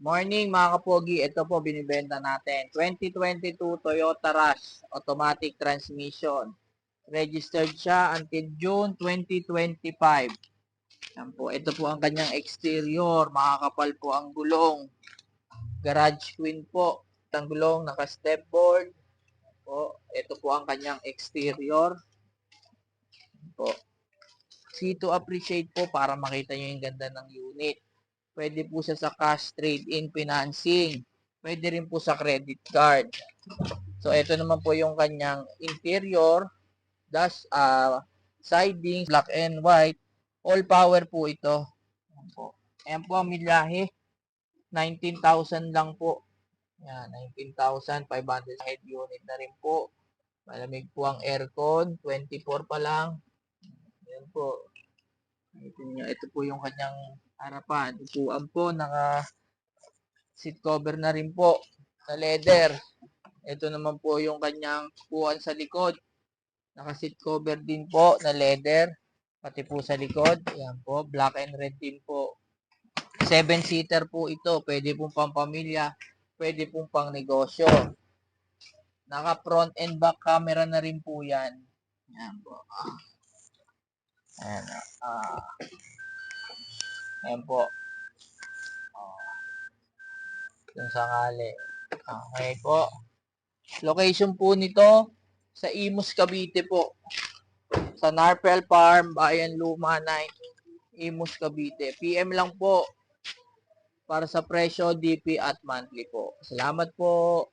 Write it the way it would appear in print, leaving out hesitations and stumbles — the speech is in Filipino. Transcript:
Morning mga kapogi, ito po binibenta natin. 2022 Toyota Rush automatic transmission. Registered siya until June 2025. Yan po, ito po ang kanyang exterior. Makakapal po ang gulong. Garage queen po. Ang gulong, naka-step board. Po, ito po ang kanyang exterior. Po. See to appreciate po para makita nyo yung ganda ng unit. Pwede po siya sa cash trade-in financing. Pwede rin po sa credit card. So, ito naman po yung kanyang interior. Dash, sidings, black and white. All power po ito. Ayan po. Ayan po ang milyahe. 19,000 lang po. Yan, 19,500 head unit na rin po. Malamig po ang aircon. 24 pa lang. Ayan po. Ito po yung kanyang harapan. Upuan po, naka seat cover na rin po na leather. Ito naman po yung kanyang upuan sa likod. Naka seat cover din po na leather. Pati po sa likod. Ayan po, black and red din po. 7-seater po ito. Pwede pong pampamilya. Pwede pong pang negosyo. Naka front and back camera na rin po yan. Ayan po. Ayan. Ayan po. Kung sakali. Okay po. Location po nito sa Imus, Cavite po. Sa Narpel Farm, Bayan Luma 9, Imus, Cavite. PM lang po para sa presyo, DP at monthly po. Salamat po.